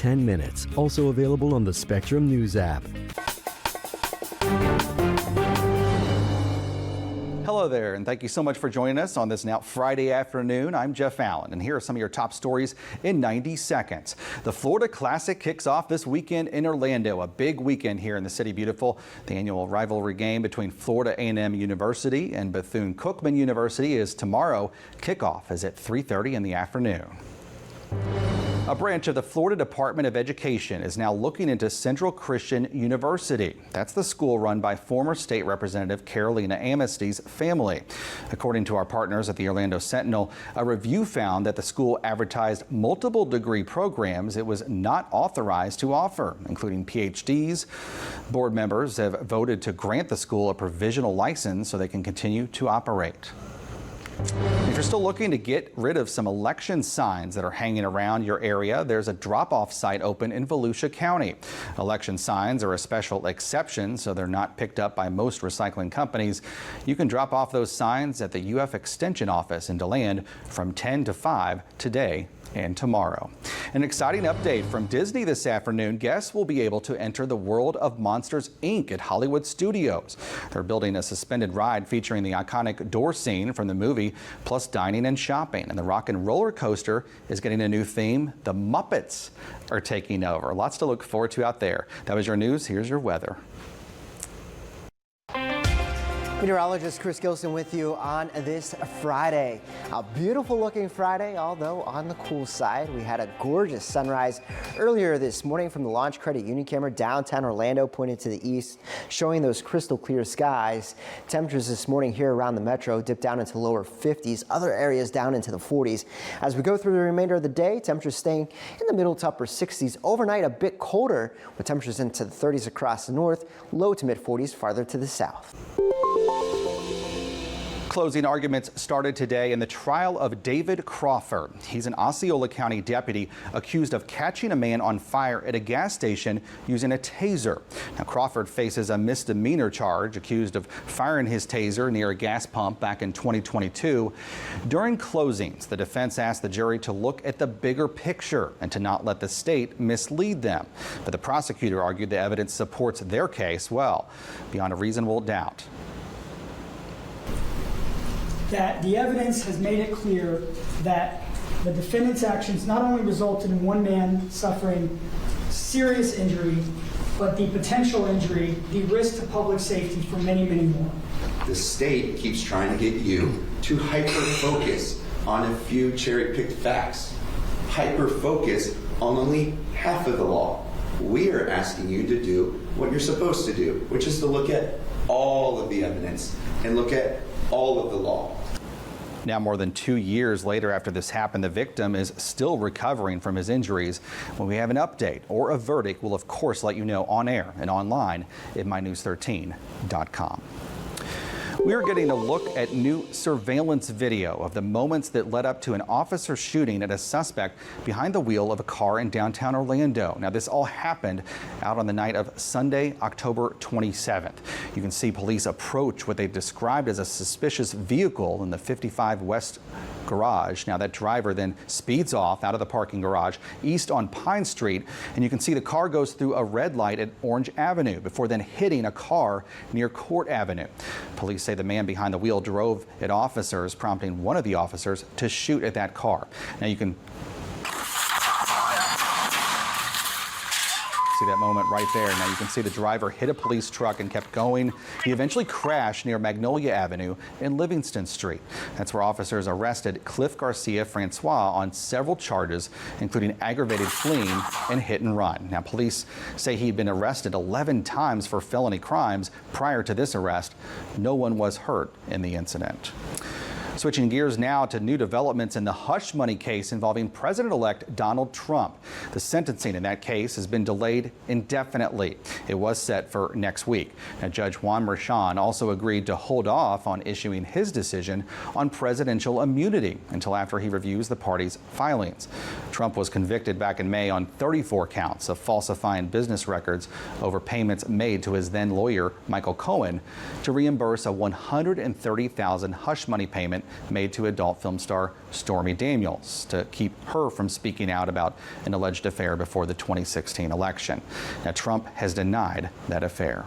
10 minutes. Also available on the Spectrum News app. Hello there, and thank you so much for joining us on this now Friday afternoon. I'm Jeff Allen, and here are some of your top stories in 90 seconds. The Florida Classic kicks off this weekend in Orlando, a big weekend here in the City Beautiful. The annual rivalry game between Florida A&M University and Bethune-Cookman University is tomorrow. Kickoff is at 3:30 in the afternoon. A branch of the Florida Department of Education is now looking into Central Christian University. That's the school run by former State Representative Carolina Amisty's family. According to our partners at the Orlando Sentinel, a review found that the school advertised multiple degree programs it was not authorized to offer, including PhDs. Board members have voted to grant the school a provisional license so they can continue to operate. If you're still looking to get rid of some election signs that are hanging around your area, there's a drop-off site open in Volusia County. Election signs are a special exception, so they're not picked up by most recycling companies. You can drop off those signs at the UF Extension office in DeLand from 10 to 5 today and tomorrow. An exciting update from Disney this afternoon. Guests will be able to enter the World of Monsters, Inc. at Hollywood Studios. They're building a suspended ride featuring the iconic door scene from the movie, plus dining and shopping. And the rock and roller coaster is getting a new theme. The Muppets are taking over. Lots to look forward to out there. That was your news. Here's your weather. Meteorologist Chris Gilson with you on this Friday. A beautiful looking Friday, although on the cool side. We had a gorgeous sunrise earlier this morning from the Launch Credit Union camera. Downtown Orlando pointed to the east, showing those crystal clear skies. Temperatures this morning here around the metro dipped down into lower 50s, other areas down into the 40s. As we go through the remainder of the day, temperatures staying in the middle to upper 60s. Overnight, a bit colder with temperatures into the 30s across the north, low to mid 40s farther to the south. Closing arguments started today in the trial of David Crawford. He's an Osceola County deputy accused of catching a man on fire at a gas station using a taser. Now, Crawford faces a misdemeanor charge, accused of firing his taser near a gas pump back in 2022. During closings, the defense asked the jury to look at the bigger picture and to not let the state mislead them. But the prosecutor argued the evidence supports their case well, beyond a reasonable doubt. That the evidence has made it clear that the defendant's actions not only resulted in one man suffering serious injury, but the potential injury, the risk to public safety for many, many more. The state keeps trying to get you to hyper-focus on a few cherry-picked facts, hyper-focus on only half of the law. We are asking you to do what you're supposed to do, which is to look at all of the evidence and look at all of the law. Now, more than 2 years later after this happened, the victim is still recovering from his injuries. When we have an update or a verdict, we'll of course let you know on air and online at mynews13.com. We are getting a look at new surveillance video of the moments that led up to an officer shooting at a suspect behind the wheel of a car in downtown Orlando. Now, this all happened out on the night of Sunday, October 27th. You can see police approach what they described as a suspicious vehicle in the 55 West garage. Now, that driver then speeds off out of the parking garage east on Pine Street, and you can see the car goes through a red light at Orange Avenue before then hitting a car near Court Avenue. Police say the man behind the wheel drove at officers, prompting one of the officers to shoot at that car. Now, you can see that moment right there. Now you can see the driver hit a police truck and kept going. He eventually crashed near Magnolia Avenue and Livingston Street. That's where officers arrested Cliff Garcia Francois on several charges, including aggravated fleeing and hit and run. Now, police say he'd been arrested 11 times for felony crimes prior to this arrest. No one was hurt in the incident. Switching gears now to new developments in the hush money case involving President-elect Donald Trump. The sentencing in that case has been delayed indefinitely. It was set for next week. Now, Judge Juan Merchan also agreed to hold off on issuing his decision on presidential immunity until after he reviews the party's filings. Trump was convicted back in May on 34 counts of falsifying business records over payments made to his then lawyer, Michael Cohen, to reimburse a $130,000 hush money payment statement made to adult film star Stormy Daniels to keep her from speaking out about an alleged affair before the 2016 election. Now, Trump has denied that affair.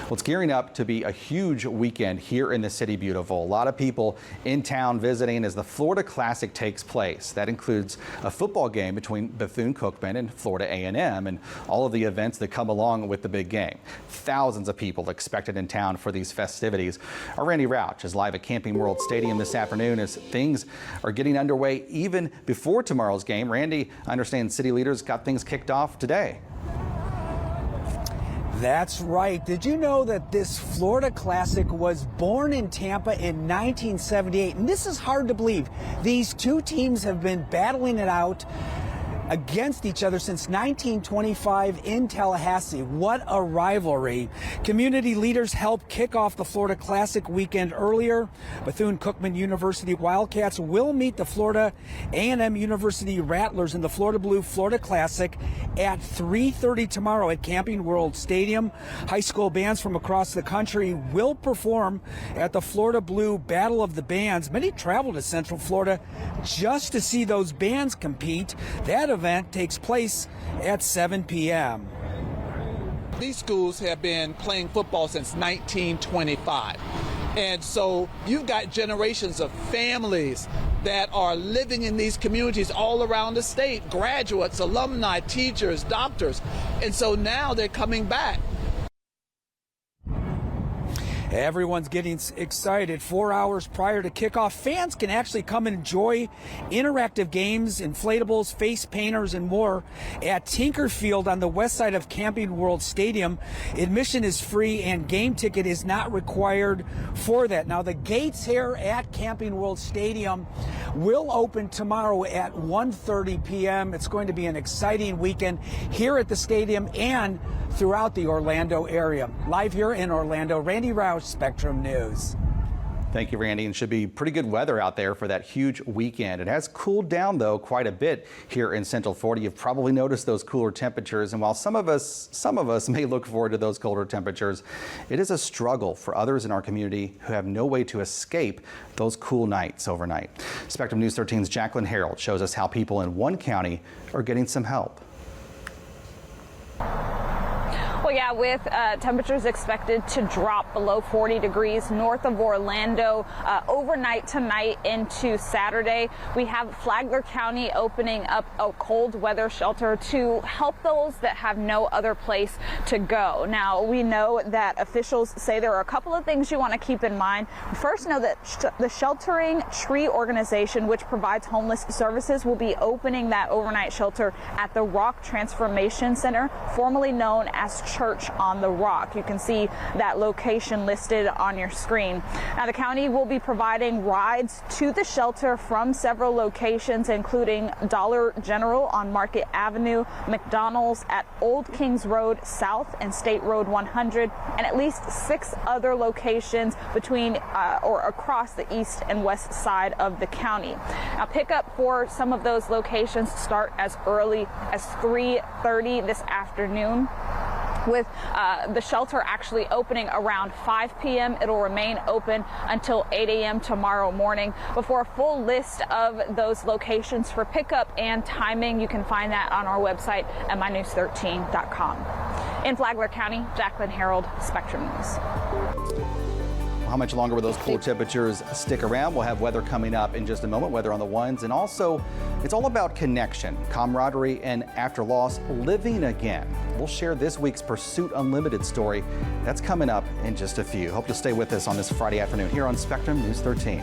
Well, it's gearing up to be a huge weekend here in the City Beautiful. A lot of people in town visiting as the Florida Classic takes place. That includes a football game between Bethune-Cookman and Florida A&M and all of the events that come along with the big game. Thousands of people expected in town for these festivities. Our Randy Rauch is live at Camping World Stadium this afternoon as things are getting underway even before tomorrow's game. Randy, I understand city leaders got things kicked off today. That's right. Did you know that this Florida Classic was born in Tampa in 1978? And this is hard to believe. These two teams have been battling it out against each other since 1925 in Tallahassee. What a rivalry. Community leaders helped kick off the Florida Classic weekend earlier. Bethune-Cookman University Wildcats will meet the Florida A&M University Rattlers in the Florida Blue Florida Classic at 3:30 tomorrow at Camping World Stadium. High school bands from across the country will perform at the Florida Blue Battle of the Bands. Many travel to Central Florida just to see those bands compete. That event takes place at 7 p.m. These schools have been playing football since 1925. And so you've got generations of families that are living in these communities all around the state, graduates, alumni, teachers, doctors. And so now they're coming back. Everyone's getting excited. 4 hours prior to kickoff, fans can actually come and enjoy interactive games, inflatables, face painters, and more at Tinker Field on the west side of Camping World Stadium. Admission is free and game ticket is not required for that. Now, the gates here at Camping World Stadium will open tomorrow at 1:30 p.m. It's going to be an exciting weekend here at the stadium and throughout the Orlando area. Live here in Orlando, Randy Rauch, Spectrum News. Thank you, Randy. And should be pretty good weather out there for that huge weekend. It has cooled down, though, quite a bit here in Central Florida. You've probably noticed those cooler temperatures. And while some of us may look forward to those colder temperatures, it is a struggle for others in our community who have no way to escape those cool nights overnight. Spectrum News 13's Jacqueline Harold shows us how people in one county are getting some help. Well, yeah, with temperatures expected to drop below 40 degrees north of Orlando overnight tonight into Saturday, we have Flagler County opening up a cold weather shelter to help those that have no other place to go. Now, we know that officials say there are a couple of things you want to keep in mind. First, know that the Sheltering Tree organization, which provides homeless services, will be opening that overnight shelter at the Rock Transformation Center, formerly known as Church on the Rock. You can see that location listed on your screen. Now, the county will be providing rides to the shelter from several locations, including Dollar General on Market Avenue, McDonald's at Old Kings Road South and State Road 100, and at least 6 other locations between or across the east and west side of the county. Now, pickup for some of those locations start as early as 3:30 this afternoon. With the shelter actually opening around 5 p.m. It'll remain open until 8 a.m. tomorrow morning. Before a full list of those locations for pickup and timing, you can find that on our website at mynews13.com. In Flagler County, Jacqueline Harold, Spectrum News. How much longer will those cool temperatures stick around? We'll have weather coming up in just a moment, weather on the ones. And also, it's all about connection, camaraderie, and after loss, living again. We'll share this week's Pursuit Unlimited story. That's coming up in just a few. Hope you'll stay with us on this Friday afternoon here on Spectrum News 13.